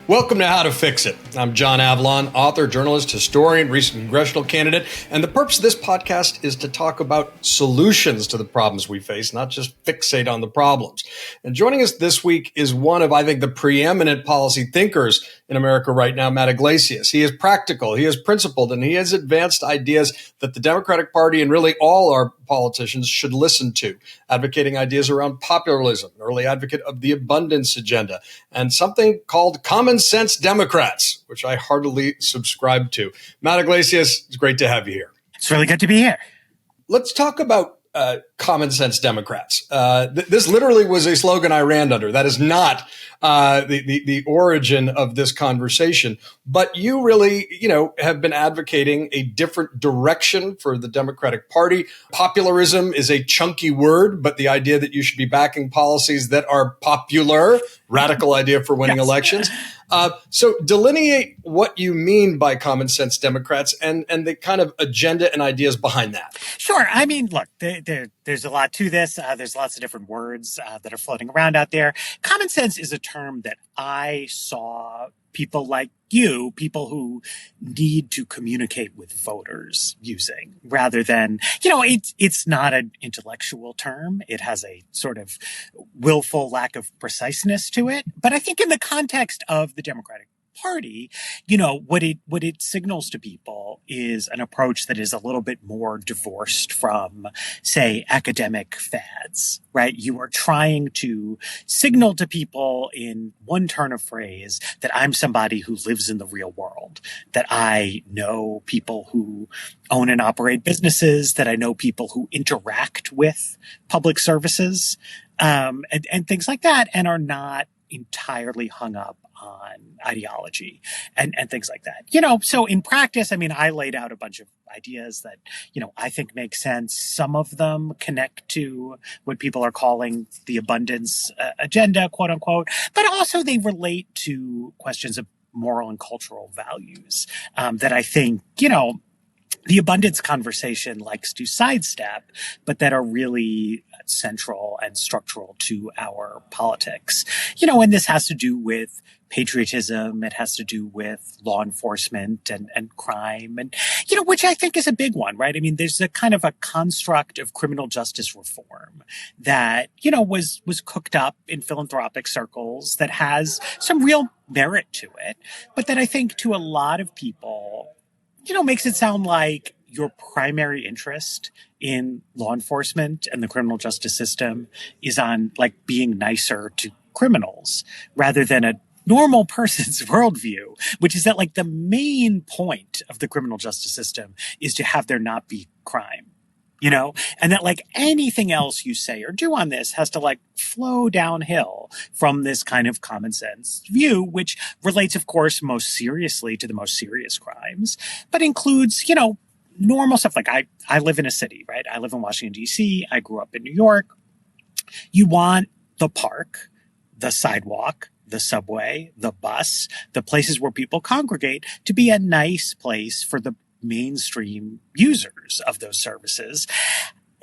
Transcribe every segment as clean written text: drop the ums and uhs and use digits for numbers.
Welcome to How to Fix It. I'm John Avlon, author, journalist, historian, recent congressional candidate, and the purpose of this podcast is to talk about solutions to the problems we face, not just fixate on the problems. And joining us this week is one of, I think, the preeminent policy thinkers in America right now, Matt Yglesias. He is practical, he is principled, and he has advanced ideas that the Democratic Party and really all our politicians should listen to, advocating ideas around popularism, an early advocate of the abundance agenda, and something called common sense Democrats, which I heartily subscribe to. Matt Yglesias, it's great to have you here. It's really good to be here. Let's talk about common sense Democrats. This literally was a slogan I ran under. That is not the origin of this conversation. But you really, have been advocating a different direction for the Democratic Party. Popularism is a chunky word, but the idea that you should be backing policies that are popular, radical idea for winning elections. So delineate what you mean by common sense Democrats and the kind of agenda and ideas behind that. Sure. I mean, look, there's a lot to this. There's lots of different words that are floating around out there. Common sense is a term that I saw people like you, people who need to communicate with voters using, rather than, it's not an intellectual term. It has a sort of willful lack of preciseness to it. But I think in the context of the Democratic Party, what it signals to people is an approach that is a little bit more divorced from, say, academic fads, right? You are trying to signal to people in one turn of phrase that I'm somebody who lives in the real world, that I know people who own and operate businesses, that I know people who interact with public services, and things like that, and are not entirely hung up on ideology and things like that. So in practice, I mean, I laid out a bunch of ideas that, I think make sense. Some of them connect to what people are calling the abundance agenda, quote unquote, but also they relate to questions of moral and cultural values that I think, the abundance conversation likes to sidestep, but that are really central and structural to our politics. And this has to do with patriotism. It has to do with law enforcement and crime and, which I think is a big one, right? I mean, there's a kind of a construct of criminal justice reform that, was cooked up in philanthropic circles that has some real merit to it, but that I think to a lot of people, makes it sound like your primary interest in law enforcement and the criminal justice system is on like being nicer to criminals rather than a normal person's worldview, which is that like the main point of the criminal justice system is to have there not be crime. And that like anything else you say or do on this has to like flow downhill from this kind of common sense view, which relates, of course, most seriously to the most serious crimes, but includes, normal stuff. Like I live in a city, right? I live in Washington, D.C. I grew up in New York. You want the park, the sidewalk, the subway, the bus, the places where people congregate to be a nice place for the mainstream users of those services.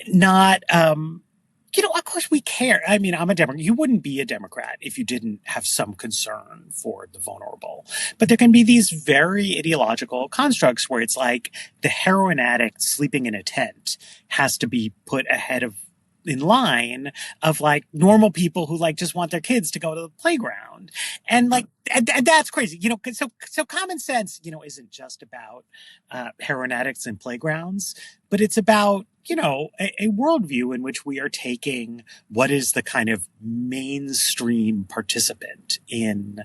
Not, of course we care. I mean, I'm a Democrat. You wouldn't be a Democrat if you didn't have some concern for the vulnerable. But there can be these very ideological constructs where it's like the heroin addict sleeping in a tent has to be put ahead of in line of like normal people who like just want their kids to go to the playground. And like, and that's crazy, so common sense, isn't just about, heroin addicts and playgrounds, but it's about, a worldview in which we are taking what is the kind of mainstream participant in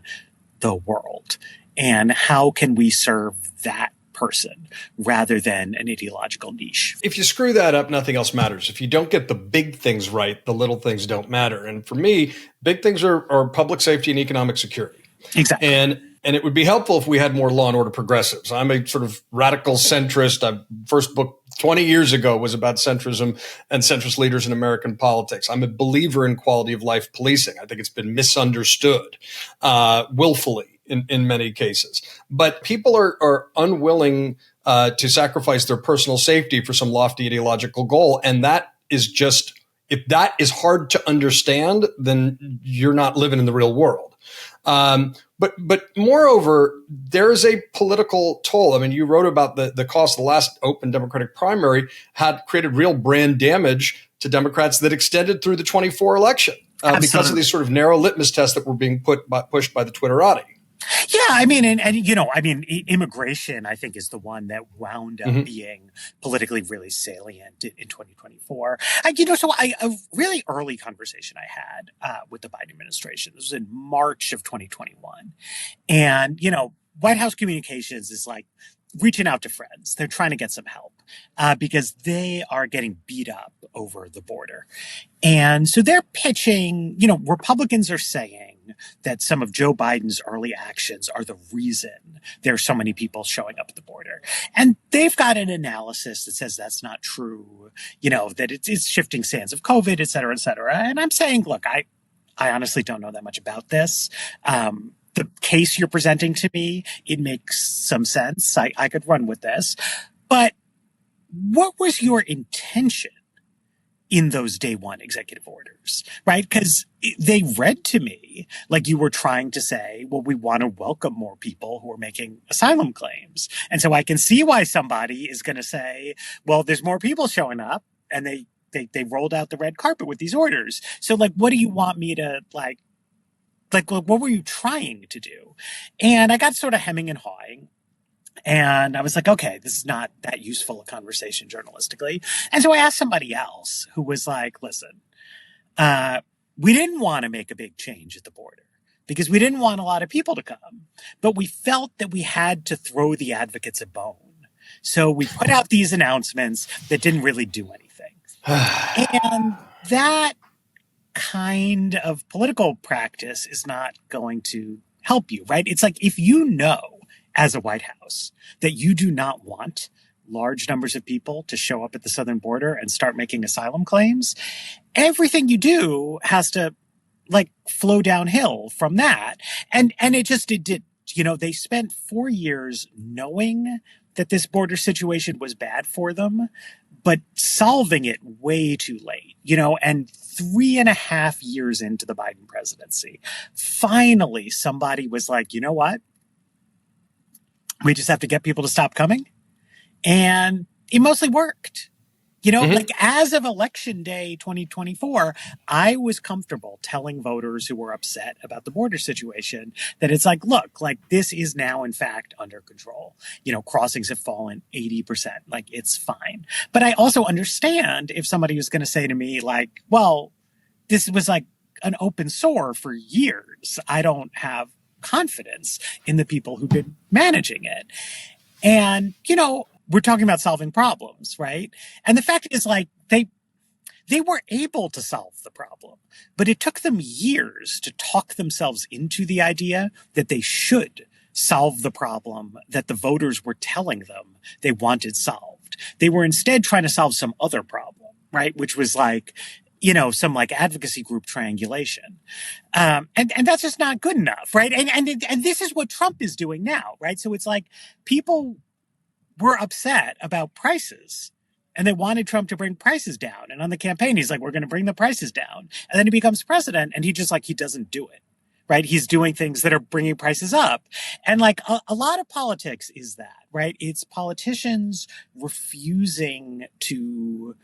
the world and how can we serve that person rather than an ideological niche. If you screw that up, nothing else matters. If you don't get the big things right, the little things don't matter. And for me, big things are public safety and economic security. Exactly. And it would be helpful if we had more law and order progressives. I'm a sort of radical centrist. First book 20 years ago was about centrism and centrist leaders in American politics. I'm a believer in quality of life policing. I think it's been misunderstood willfully in many cases. But people are unwilling to sacrifice their personal safety for some lofty ideological goal. And that is just, if that is hard to understand, then you're not living in the real world. But moreover, there's a political toll. I mean, you wrote about the cost. The last open Democratic primary had created real brand damage to Democrats that extended through the 24 election because of these sort of narrow litmus tests that were being pushed by the Twitterati. Yeah, I mean, immigration, I think, is the one that wound up being politically really salient in 2024. A really early conversation I had with the Biden administration. This was in March of 2021. And, White House communications is like reaching out to friends. They're trying to get some help because they are getting beat up over the border. And so they're pitching, Republicans are saying that some of Joe Biden's early actions are the reason there are so many people showing up at the border. And they've got an analysis that says that's not true, that it's shifting sands of COVID, et cetera, et cetera. And I'm saying, look, I honestly don't know that much about this. The case you're presenting to me, it makes some sense. I could run with this. But what was your intention in those day one executive orders, right? Because they read to me like you were trying to say, well, we want to welcome more people who are making asylum claims. And so I can see why somebody is going to say, well, there's more people showing up, and they rolled out the red carpet with these orders. So what do you want me to what were you trying to do? And I got sort of hemming and hawing. And I was like, okay, this is not that useful a conversation journalistically. And so I asked somebody else who was like, listen, we didn't want to make a big change at the border because we didn't want a lot of people to come, but we felt that we had to throw the advocates a bone. So we put out these announcements that didn't really do anything. And that kind of political practice is not going to help you, right? It's like if you know as a White House that you do not want large numbers of people to show up at the southern border and start making asylum claims, everything you do has to flow downhill from that. And it did. They spent 4 years knowing that this border situation was bad for them, but solving it way too late, and 3.5 years into the Biden presidency, finally somebody was like, you know what? We just have to get people to stop coming. And it mostly worked. As of election day 2024, I was comfortable telling voters who were upset about the border situation that it's look, this is now in fact under control. Crossings have fallen 80%. It's fine. But I also understand if somebody was going to say to me well, this was an open sore for years. I don't have confidence in the people who've been managing it. And, we're talking about solving problems, right? And the fact is they were able to solve the problem, but it took them years to talk themselves into the idea that they should solve the problem that the voters were telling them they wanted solved. They were instead trying to solve some other problem, right? Which was some advocacy group triangulation. And that's just not good enough, right? And this is what Trump is doing now, right? So it's people were upset about prices and they wanted Trump to bring prices down. And on the campaign, he's we're going to bring the prices down. And then he becomes president and he just he doesn't do it, right? He's doing things that are bringing prices up. And a lot of politics is that, right? It's politicians refusing to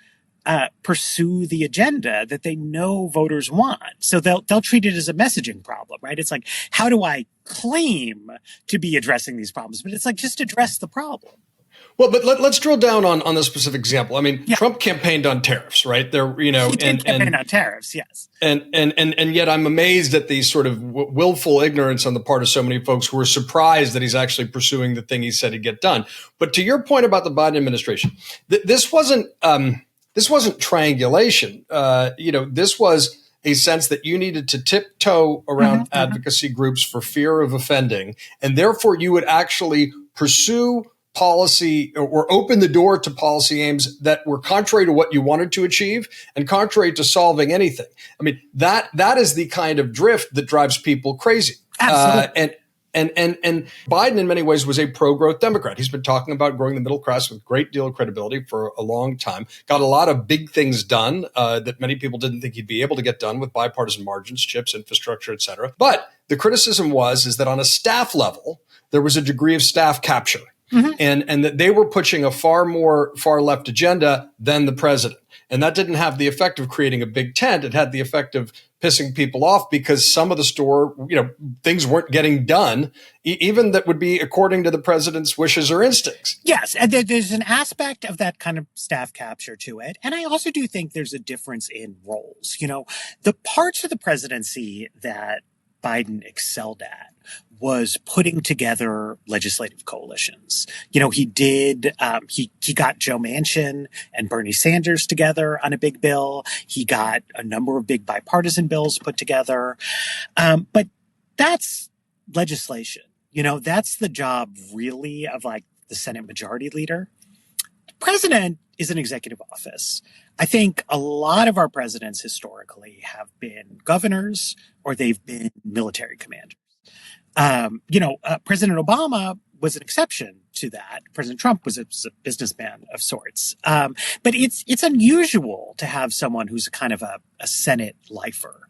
pursue the agenda that they know voters want. So they'll treat it as a messaging problem, right? It's how do I claim to be addressing these problems? But it's just address the problem. Well, but let's drill down on the specific example. I mean, yeah. Trump campaigned on tariffs, right? He did campaign on tariffs, yes. And yet I'm amazed at the sort of willful ignorance on the part of so many folks who are surprised that he's actually pursuing the thing he said he'd get done. But to your point about the Biden administration, this wasn't triangulation. This was a sense that you needed to tiptoe around advocacy groups for fear of offending, and therefore you would actually pursue policy or open the door to policy aims that were contrary to what you wanted to achieve and contrary to solving anything. I mean, that is the kind of drift that drives people crazy. Absolutely. And Biden, in many ways, was a pro-growth Democrat. He's been talking about growing the middle class with a great deal of credibility for a long time. Got a lot of big things done that many people didn't think he'd be able to get done with bipartisan margins, chips, infrastructure, et cetera. But the criticism is that on a staff level, there was a degree of staff capture. Mm-hmm. And that they were pushing a far left agenda than the president. And that didn't have the effect of creating a big tent. It had the effect of pissing people off because some of the things weren't getting done, even that would be according to the president's wishes or instincts. Yes, and there's an aspect of that kind of staff capture to it. And I also do think there's a difference in roles. The parts of the presidency that Biden excelled at was putting together legislative coalitions. He did, he got Joe Manchin and Bernie Sanders together on a big bill. He got a number of big bipartisan bills put together. But that's legislation. That's the job really of like the Senate Majority Leader. The president is an executive office. I think a lot of our presidents historically have been governors or they've been military commanders. President Obama was an exception to that. President Trump was a businessman of sorts. But it's unusual to have someone who's kind of a Senate lifer.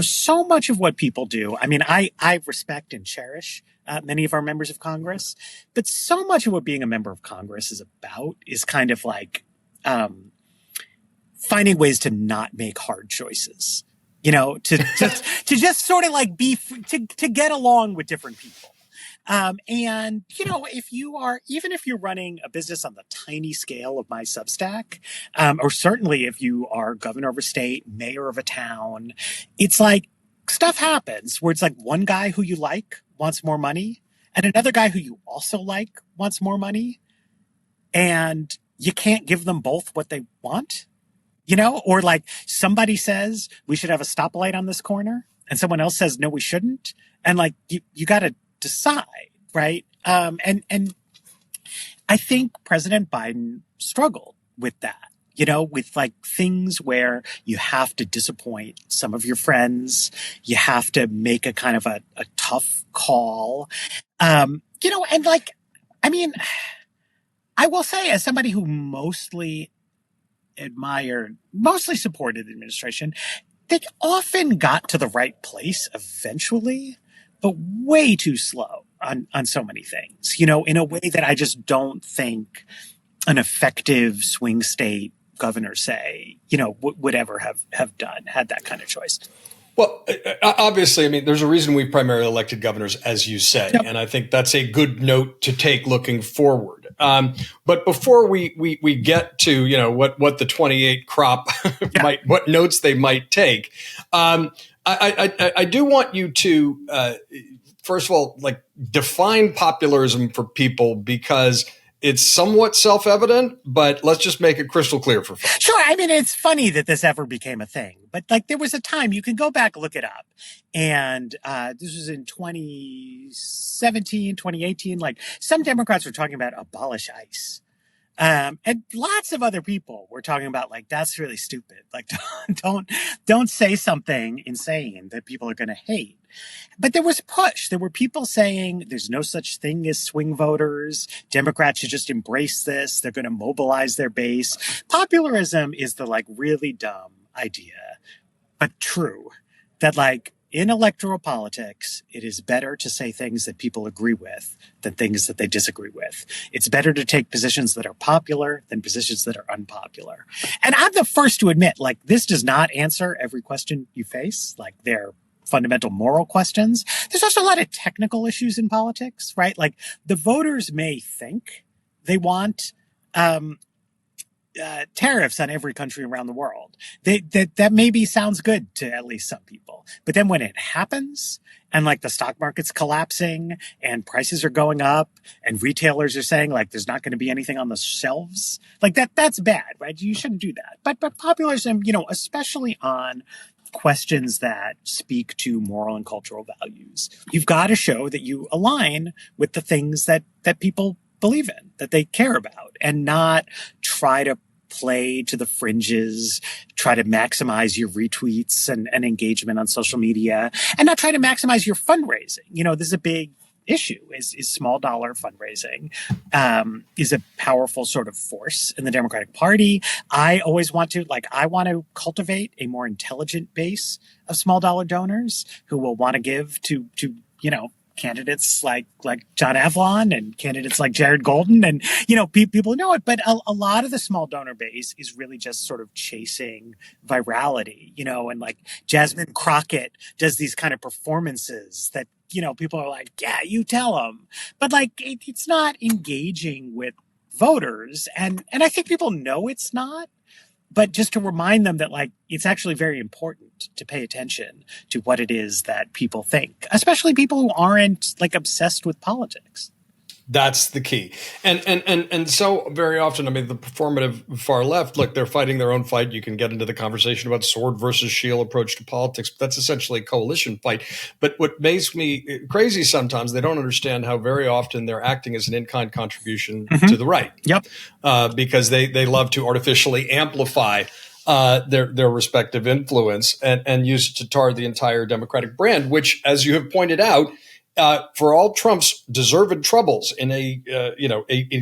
So much of what people do, I mean, I respect and cherish many of our members of Congress, but so much of what being a member of Congress is about is kind of like finding ways to not make hard choices. To just sort of like to get along with different people. And if you're running a business on the tiny scale of my Substack, or certainly if you are governor of a state, mayor of a town, it's like stuff happens where it's like one guy who you like wants more money and another guy who you also like wants more money. And you can't give them both what they want. Or like somebody says we should have a stoplight on this corner and someone else says, no, we shouldn't. And like, you got to decide, right? And I think President Biden struggled with that, with like things where you have to disappoint some of your friends. You have to make a kind of a tough call. And like, I mean, I will say as somebody who mostly supported the administration, they often got to the right place eventually, but way too slow on so many things, in a way that I just don't think an effective swing state governor, say, would ever have had that kind of choice. Well, obviously, I mean, there's a reason we primarily elected governors, as you say, yep. And I think that's a good note to take looking forward. But before we get to what the 28 crop what notes they might take, I do want you to first of all like define popularism for people because it's somewhat self-evident, but let's just make it crystal clear for folks. Sure. I mean, it's funny that this ever became a thing, but like there was a time you can go back, look it up. And this was in 2017, 2018, like some Democrats were talking about abolish ICE. And lots of other people were talking about like, that's really stupid. Like don't say something insane that people are going to hate. But there was a push. There were people saying there's no such thing as swing voters. Democrats should just embrace this. They're going to mobilize their base. Popularism is the like really dumb idea, but true that like in electoral politics, it is better to say things that people agree with than things that they disagree with. It's better to take positions that are popular than positions that are unpopular. And I'm the first to admit, like, this does not answer every question you face. Like, they're fundamental moral questions. There's also a lot of technical issues in politics, right? Like, the voters may think they want tariffs on every country around the world. That maybe sounds good to at least some people. But then when it happens and like the stock market's collapsing and prices are going up and retailers are saying like there's not going to be anything on the shelves, like that's bad, right? You shouldn't do that. But populism, especially on questions that speak to moral and cultural values, you've got to show that you align with the things that people believe in, that they care about, and not try to play to the fringes, try to maximize your retweets and engagement on social media, and not try to maximize your fundraising. This is a big issue is small dollar fundraising is a powerful sort of force in the Democratic Party. I want to cultivate a more intelligent base of small dollar donors who will want to give to candidates like John Avlon and candidates like Jared Golden, and people know it. But a lot of the small donor base is really just sort of chasing virality, and like Jasmine Crockett does these kind of performances that people are like, yeah, you tell them, but like it's not engaging with voters, and I think people know it's not. But just to remind them that, like, it's actually very important to pay attention to what it is that people think, especially people who aren't, like, obsessed with politics. That's the key. And so very often, I mean, the performative far left, look, they're fighting their own fight. You can get into the conversation about sword versus shield approach to politics, but that's essentially a coalition fight. But what makes me crazy sometimes, they don't understand how very often they're acting as an in-kind contribution to the right. Yep. Because they love to artificially amplify their respective influence and use it to tar the entire Democratic brand, which, as you have pointed out, for all Trump's deserved troubles in a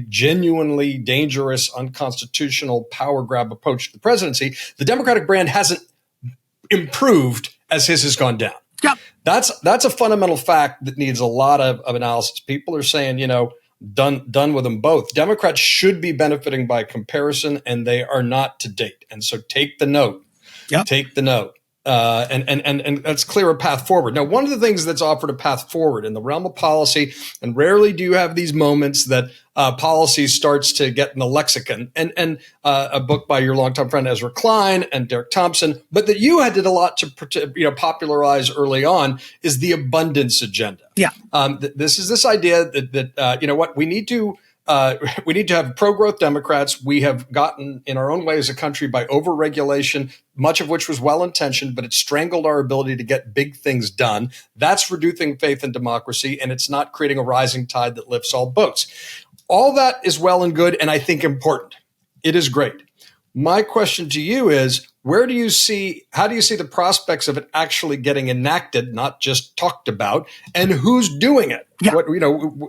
genuinely dangerous, unconstitutional power grab approach to the presidency, the Democratic brand hasn't improved as his has gone down. Yep. That's a fundamental fact that needs a lot of analysis. People are saying, done with them both. Democrats should be benefiting by comparison, and they are not to date. And so take the note. Yep. Take the note. And let's clear a path forward. Now, one of the things that's offered a path forward in the realm of policy, and rarely do you have these moments that policy starts to get in the lexicon, and a book by your longtime friend Ezra Klein and Derek Thompson, but that you did a lot to popularize early on, is the abundance agenda. Yeah. This is this idea that we need to. We need to have pro-growth Democrats. We have gotten in our own way as a country by over-regulation, much of which was well-intentioned, but it strangled our ability to get big things done. That's reducing faith in democracy, and it's not creating a rising tide that lifts all boats. All that is well and good, and I think important. It is great. My question to you is, how do you see the prospects of it actually getting enacted, not just talked about, and who's doing it? Yeah.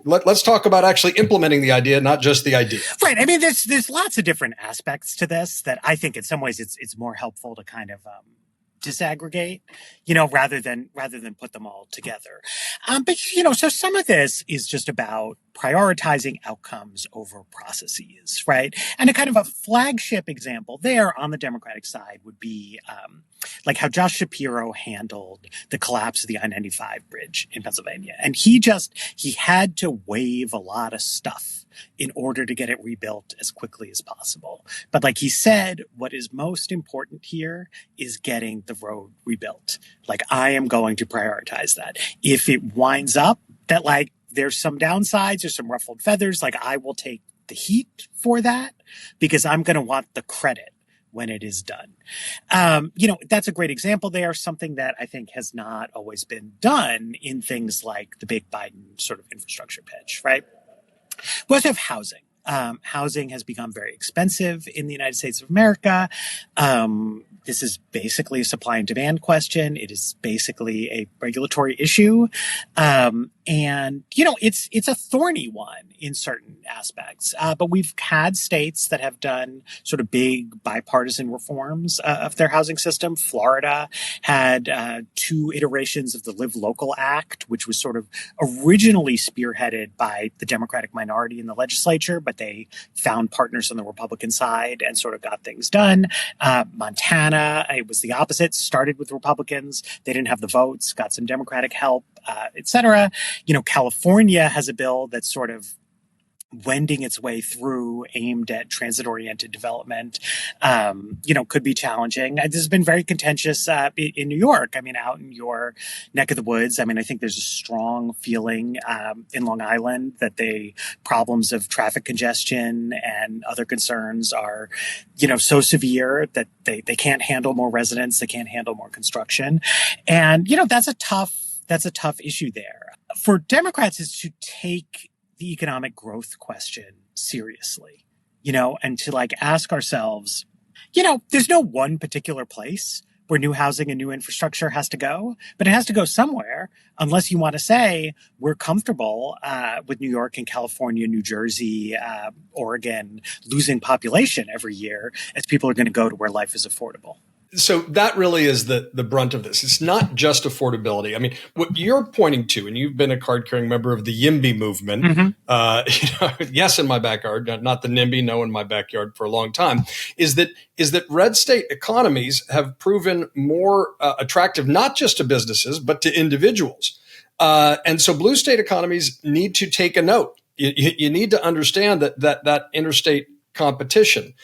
Let's talk about actually implementing the idea, not just the idea. Right. I mean, there's lots of different aspects to this that I think in some ways it's more helpful to kind of disaggregate, rather than put them all together. But so some of this is just about prioritizing outcomes over processes, right? And a kind of a flagship example there on the Democratic side would be like how Josh Shapiro handled the collapse of the I-95 bridge in Pennsylvania. And he had to waive a lot of stuff in order to get it rebuilt as quickly as possible. But like he said, what is most important here is getting the road rebuilt. Like, I am going to prioritize that. If it winds up that like there's some downsides or some ruffled feathers, like I will take the heat for that because I'm going to want the credit when it is done. That's a great example there, something that I think has not always been done in things like the big Biden sort of infrastructure pitch, right? We also have housing. Housing has become very expensive in the United States of America. This is basically a supply and demand question. It is basically a regulatory issue. It's a thorny one in certain aspects. But we've had states that have done sort of big bipartisan reforms of their housing system. Florida had 2 iterations of the Live Local Act, which was sort of originally spearheaded by the Democratic minority in the legislature, but they found partners on the Republican side and sort of got things done. Montana, it was the opposite, started with Republicans. They didn't have the votes, got some Democratic help, et cetera. California has a bill that's sort of wending its way through, aimed at transit-oriented development, could be challenging. This has been very contentious in New York. I mean, out in your neck of the woods. I mean, I think there's a strong feeling in Long Island that the problems of traffic congestion and other concerns are, so severe that they can't handle more residents, they can't handle more construction. And, that's a tough issue there. For Democrats is to take the economic growth question seriously, and to like ask ourselves, there's no one particular place where new housing and new infrastructure has to go, but it has to go somewhere unless you want to say we're comfortable with New York and California, New Jersey, Oregon losing population every year as people are going to go to where life is affordable. So that really is the brunt of this. It's not just affordability. I mean, what you're pointing to, and you've been a card-carrying member of the YIMBY movement, yes, in my backyard, not the NIMBY, no, in my backyard for a long time, is that red state economies have proven more attractive, not just to businesses, but to individuals. And so blue state economies need to take a note. You need to understand that interstate competition.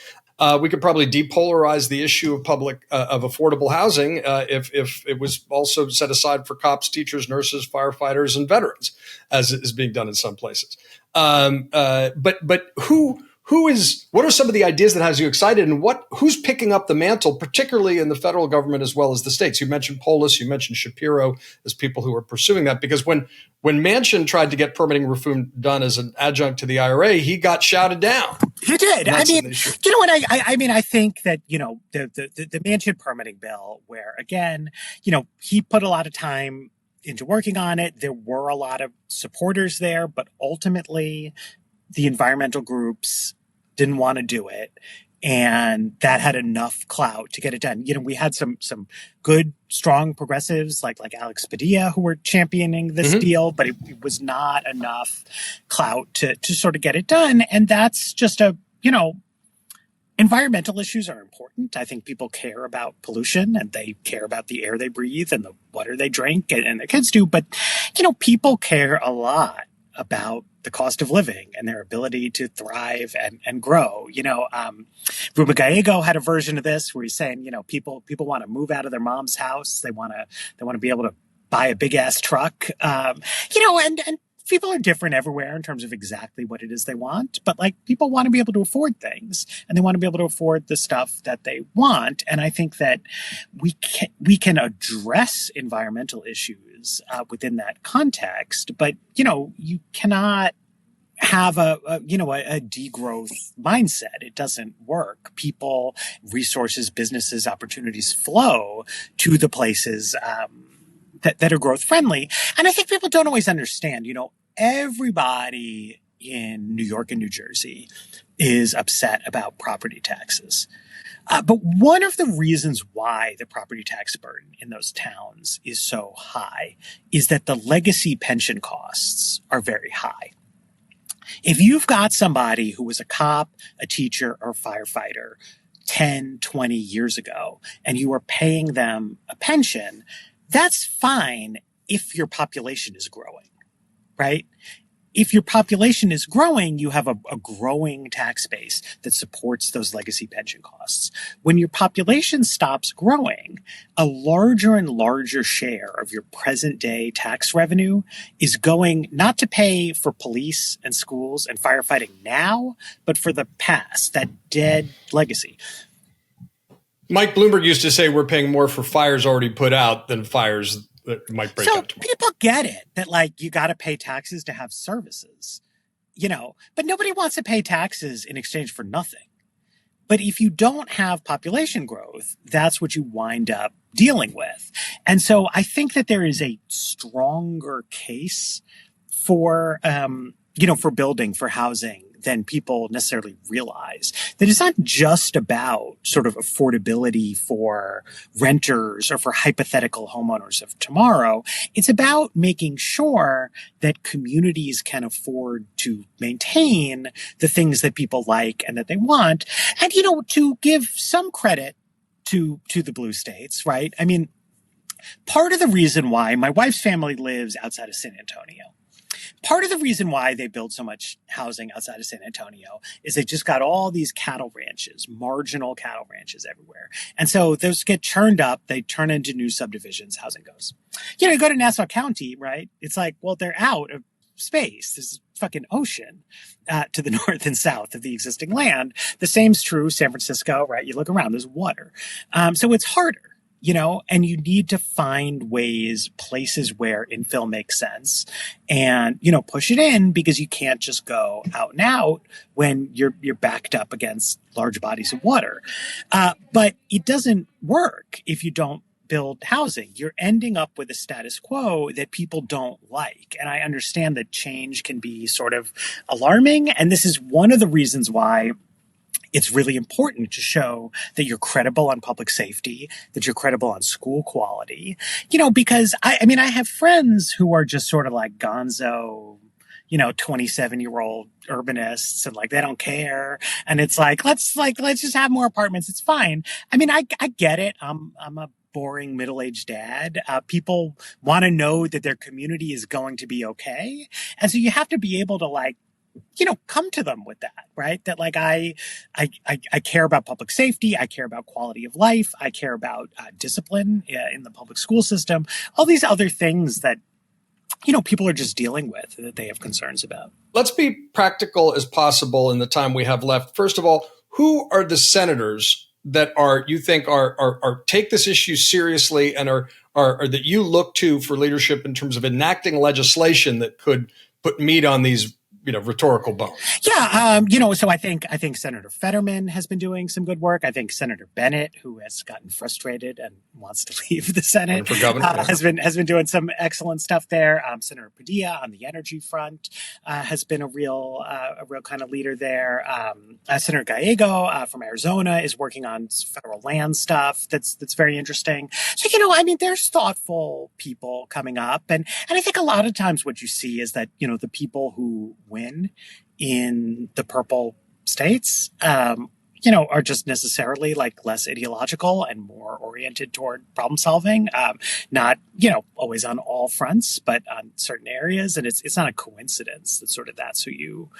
We could probably depolarize the issue of affordable housing if it was also set aside for cops, teachers, nurses, firefighters, and veterans, as is being done in some places. But what are some of the ideas that has you excited, and who's picking up the mantle, particularly in the federal government as well as the states? You mentioned Polis, you mentioned Shapiro as people who are pursuing that, because when Manchin tried to get permitting reform done as an adjunct to the IRA, he got shouted down. He did. I mean, you know what? I think that, the Manchin permitting bill, where again, he put a lot of time into working on it. There were a lot of supporters there, but ultimately the environmental groups didn't want to do it. And that had enough clout to get it done. We had some good, strong progressives like Alex Padilla who were championing this deal, but it was not enough clout to sort of get it done. And that's just environmental issues are important. I think people care about pollution, and they care about the air they breathe and the water they drink, and their kids do. But, people care a lot about the cost of living and their ability to thrive and grow. Ruben Gallego had a version of this where he's saying, people want to move out of their mom's house. They want to be able to buy a big ass truck. And people are different everywhere in terms of exactly what it is they want. But people want to be able to afford things, and they want to be able to afford the stuff that they want. And I think that we can address environmental issues within that context, but you cannot have a degrowth mindset. It doesn't work. People, resources, businesses, opportunities flow to the places that are growth friendly. And I think people don't always understand, everybody in New York and New Jersey is upset about property taxes. But one of the reasons why the property tax burden in those towns is so high is that the legacy pension costs are very high. If you've got somebody who was a cop, a teacher, or a firefighter 10, 20 years ago, and you are paying them a pension, that's fine if your population is growing, right? If your population is growing, you have a growing tax base that supports those legacy pension costs. When your population stops growing, a larger and larger share of your present day tax revenue is going not to pay for police and schools and firefighting now, but for the past, that dead legacy. Mike Bloomberg used to say we're paying more for fires already put out than fires that might break out tomorrow. People get it that you got to pay taxes to have services, but nobody wants to pay taxes in exchange for nothing. But if you don't have population growth, that's what you wind up dealing with. And so I think that there is a stronger case for, for building, for housing, than people necessarily realize. That it's not just about sort of affordability for renters or for hypothetical homeowners of tomorrow. It's about making sure that communities can afford to maintain the things that people like and that they want. And, to give some credit to the blue states, right? I mean, part of the reason why my wife's family lives outside of San Antonio, part of the reason why they build so much housing outside of San Antonio is they just got all these cattle ranches, marginal cattle ranches everywhere. And so those get churned up. They turn into new subdivisions. Housing goes. You go to Nassau County, right? It's they're out of space. There's a fucking ocean to the north and south of the existing land. The same's true San Francisco, right? You look around, there's water. So it's harder. and you need to find ways, places where infill makes sense and, push it in, because you can't just go out and out when you're backed up against large bodies of water. But it doesn't work if you don't build housing. You're ending up with a status quo that people don't like. And I understand that change can be sort of alarming. And this is one of the reasons why it's really important to show that you're credible on public safety, that you're credible on school quality, because I have friends who are just sort of like gonzo, 27-year-old urbanists, and like, they don't care. And it's like, let's just have more apartments. It's fine. I get it. I'm a boring middle-aged dad. People want to know that their community is going to be okay. And so you have to be able to come to them with that, right? That I care about public safety. I care about quality of life. I care about discipline in the public school system. All these other things that, people are just dealing with, that they have concerns about. Let's be practical as possible in the time we have left. First of all, who are the senators that you think are take this issue seriously and are that you look to for leadership in terms of enacting legislation that could put meat on these rhetorical bones? Yeah. So I think Senator Fetterman has been doing some good work. I think Senator Bennett, who has gotten frustrated and wants to leave the Senate, for governor, has been doing some excellent stuff there. Senator Padilla on the energy front has been a real kind of leader there. Senator Gallego from Arizona is working on federal land stuff that's very interesting. So there's thoughtful people coming up, and I think a lot of times what you see is that the people who win in the purple states, are just necessarily less ideological and more oriented toward problem solving. Not, always on all fronts, but on certain areas. And it's not a coincidence that that's who you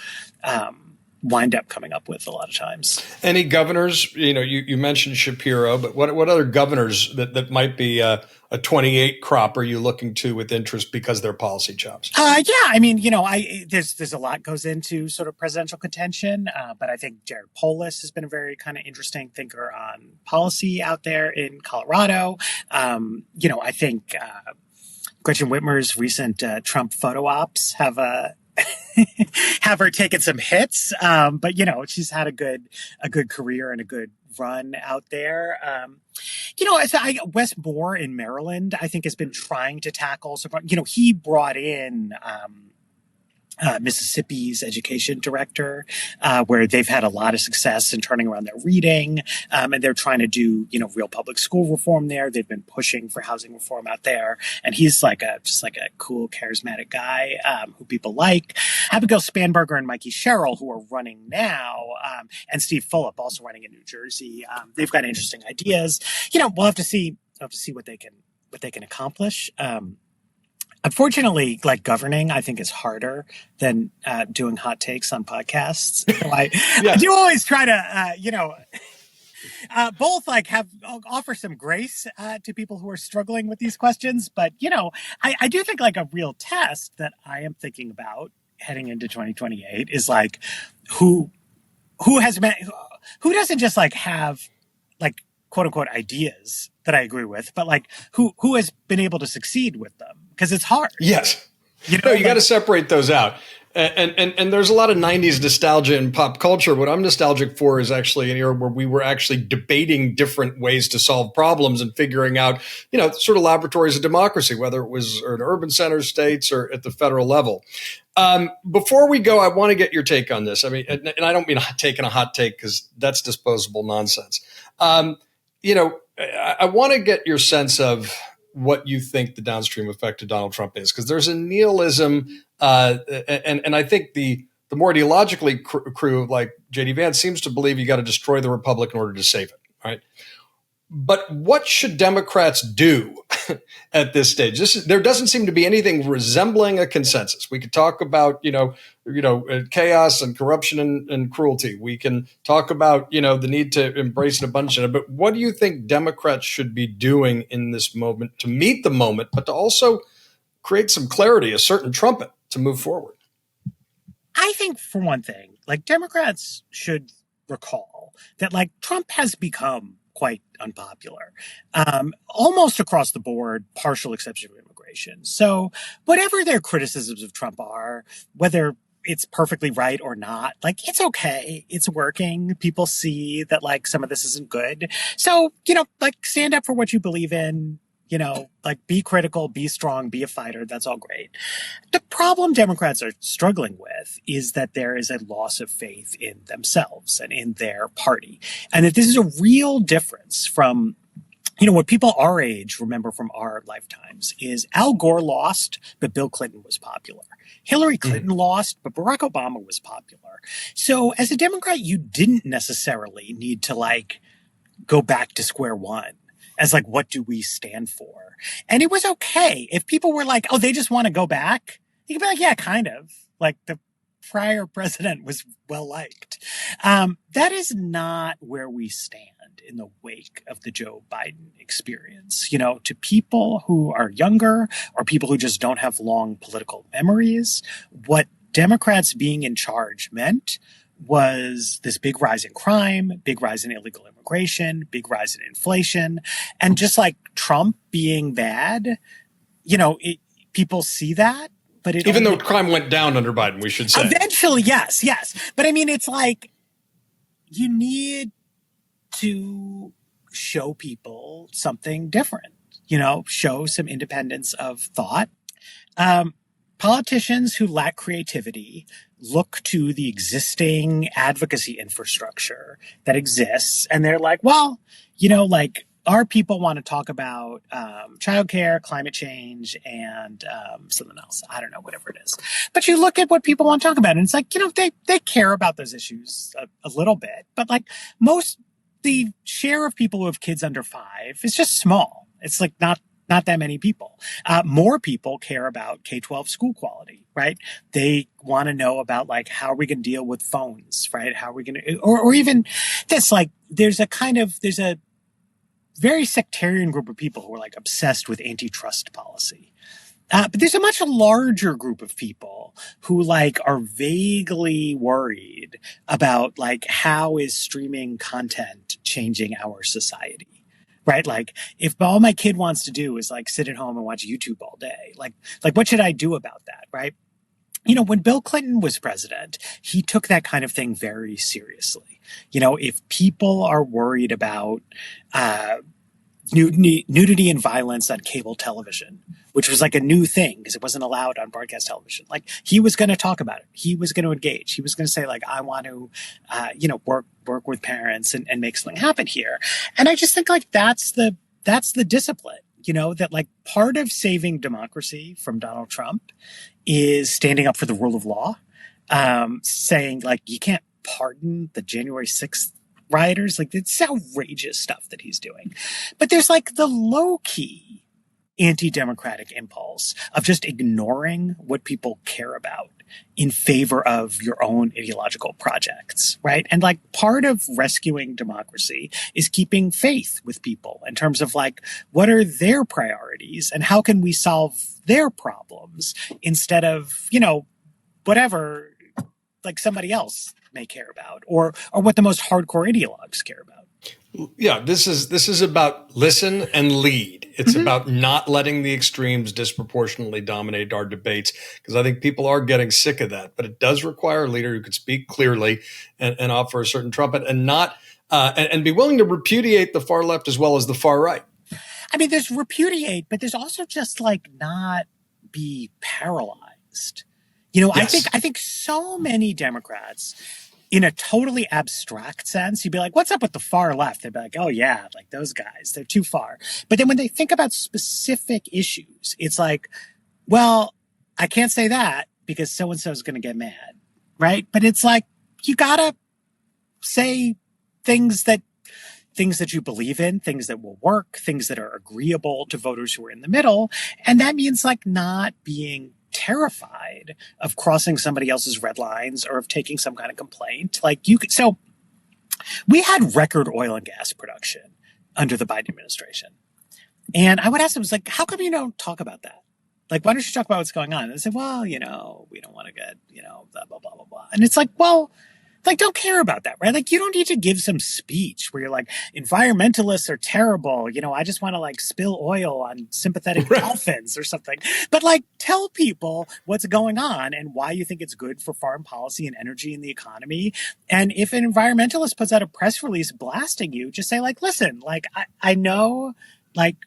wind up coming up with a lot of times. Any governors, you mentioned Shapiro, but what other governors that might be a 28 crop are you looking to with interest because they're policy chops? There's a lot goes into sort of presidential contention, but I think Jared Polis has been a very kind of interesting thinker on policy out there in Colorado. I think Gretchen Whitmer's recent Trump photo ops have have her taken some hits. But she's had a good career and a good run out there. Wes Moore in Maryland, I think, has been trying to tackle. So, he brought in Mississippi's education director, where they've had a lot of success in turning around their reading, and they're trying to do real public school reform there. They've been pushing for housing reform out there, and he's just a cool, charismatic guy who people like. Abigail Spanberger and Mikey Sherrill, who are running now, and Steve Fulop, also running in New Jersey. They've got interesting ideas. We'll have to see what they can accomplish. Unfortunately, governing, I think, is harder than doing hot takes on podcasts. So I do always try to, both offer some grace to people who are struggling with these questions. But, I do think a real test that I am thinking about heading into 2028 is who doesn't just have quote unquote ideas that I agree with, but who has been able to succeed with them, because it's hard. Yes. You got to separate those out. And there's a lot of 90s nostalgia in pop culture. What I'm nostalgic for is actually an era where we were actually debating different ways to solve problems and figuring out, sort of laboratories of democracy, whether it was in urban center states or at the federal level. Before we go, I want to get your take on this. And I don't mean taking a hot take, because that's disposable nonsense. I want to get your sense of what you think the downstream effect of Donald Trump is, because there's a nihilism, and I think the more ideologically crew like J.D. Vance seems to believe you got to destroy the republic in order to save it, right? But what should Democrats do at this stage? There doesn't seem to be anything resembling a consensus. We could talk about, chaos and corruption and cruelty. We can talk about, the need to embrace an abundance. But what do you think Democrats should be doing in this moment to meet the moment, but to also create some clarity, a certain trumpet to move forward? I think, for one thing, Democrats should recall that Trump has become quite unpopular, almost across the board, partial exception of immigration. So whatever their criticisms of Trump are, whether it's perfectly right or not, like, it's okay. It's working. People see that, like, some of this isn't good. So, like, stand up for what you believe in, like, be critical, be strong, be a fighter. That's all great. The problem Democrats are struggling with is that there is a loss of faith in themselves and in their party. And that this is a real difference from, what people our age remember from our lifetimes is Al Gore lost, but Bill Clinton was popular. Hillary Clinton lost, but Barack Obama was popular. So as a Democrat, you didn't necessarily need to, like, go back to square one as, like, what do we stand for? And it was okay. If people were like, oh, they just want to go back, you could be like, yeah, kind of. Like, the prior president was well liked. That is not where we stand in the wake of the Joe Biden experience. To people who are younger or people who just don't have long political memories, what Democrats being in charge meant was this big rise in crime, big rise in illegal immigration, big rise in inflation, and just like Trump being bad, people see that. But even though crime went down under Biden, we should say. Eventually, yes. But I mean, it's like you need to show people something different, show some independence of thought. Politicians who lack creativity look to the existing advocacy infrastructure that exists, and they're like, well, like, our people want to talk about childcare, climate change, and something else. I don't know, whatever it is. But you look at what people want to talk about, and it's like, they care about those issues a little bit. But, like, the share of people who have kids under 5 is just small. It's like not that many people. More people care about K-12 school quality, right? They want to know about, like, how are we going to deal with phones, right? How are we going to, or even this, like, there's a very sectarian group of people who are, like, obsessed with antitrust policy. But there's a much larger group of people who, like, are vaguely worried about, like, how is streaming content changing our society, right? Like, if all my kid wants to do is, like, sit at home and watch YouTube all day, like what should I do about that, right? When Bill Clinton was president, he took that kind of thing very seriously. If people are worried about nudity and violence on cable television, which was, like, a new thing because it wasn't allowed on broadcast television, like, he was going to talk about it. He was going to engage. He was going to say, like, I want to, work with parents and make something happen here. And I just think, like, that's the discipline, that, like, part of saving democracy from Donald Trump is standing up for the rule of law, saying, like, you can't pardon the January 6th rioters. Like, it's outrageous stuff that he's doing. But there's, like, the low-key anti-democratic impulse of just ignoring what people care about in favor of your own ideological projects, right? And, like, part of rescuing democracy is keeping faith with people in terms of, like, what are their priorities and how can we solve their problems instead of, whatever, like, somebody else may care about or what the most hardcore ideologues care about. Yeah, this is about listen and lead. It's about not letting the extremes disproportionately dominate our debates, because I think people are getting sick of that. But it does require a leader who can speak clearly and offer a certain trumpet and not and be willing to repudiate the far left as well as the far right. I mean, there's repudiate, but there's also just, like, not be paralyzed. Yes. I think so many Democrats, in a totally abstract sense, you'd be like, what's up with the far left? They'd be like, oh yeah, like, those guys, they're too far. But then when they think about specific issues, it's like, well, I can't say that because so-and-so is going to get mad, right? But it's like, you gotta say things that you believe in, things that will work, things that are agreeable to voters who are in the middle. And that means, like, not being terrified of crossing somebody else's red lines or of taking some kind of complaint. Like, so we had record oil and gas production under the Biden administration. And I would ask them, it's like, how come you don't talk about that? Like, why don't you talk about what's going on? And they said, well, we don't want to get, blah, blah, blah, blah, blah. And it's like, well, Like, don't care about that, right? Like, you don't need to give some speech where you're like, environmentalists are terrible. I just want to like spill oil on sympathetic dolphins or something. But like, tell people what's going on and why you think it's good for foreign policy and energy and the economy. And if an environmentalist puts out a press release blasting you, just say like, listen, like, I know, like,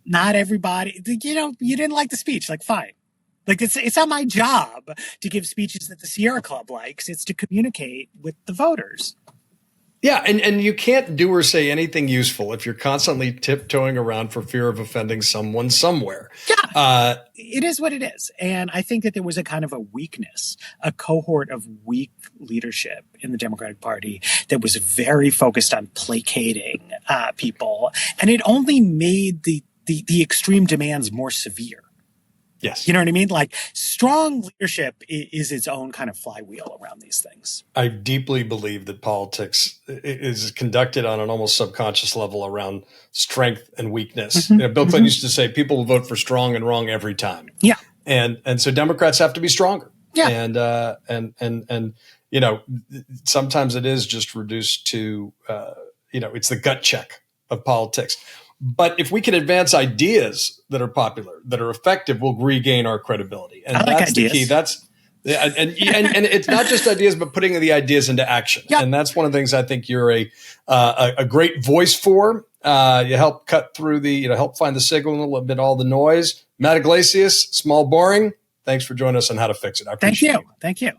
not everybody, you didn't like the speech, like, fine. Like, it's not my job to give speeches that the Sierra Club likes. It's to communicate with the voters. Yeah, and you can't do or say anything useful if you're constantly tiptoeing around for fear of offending someone somewhere. Yeah, it is what it is. And I think that there was a kind of a weakness, a cohort of weak leadership in the Democratic Party that was very focused on placating people. And it only made the extreme demands more severe. Yes. You know what I mean? Like, strong leadership is its own kind of flywheel around these things. I deeply believe that politics is conducted on an almost subconscious level around strength and weakness. Mm-hmm. Bill Clinton used to say people will vote for strong and wrong every time. Yeah. And so Democrats have to be stronger. Yeah. And sometimes it is just reduced to, it's the gut check of politics. But if we can advance ideas that are popular, that are effective, we'll regain our credibility. And that's the key. And it's not just ideas, but putting the ideas into action. Yep. And that's one of the things I think you're a great voice for. You help cut through help find the signal amid all the noise. Matt Yglesias, small, boring. Thanks for joining us on How to Fix It. I appreciate it. Thank you.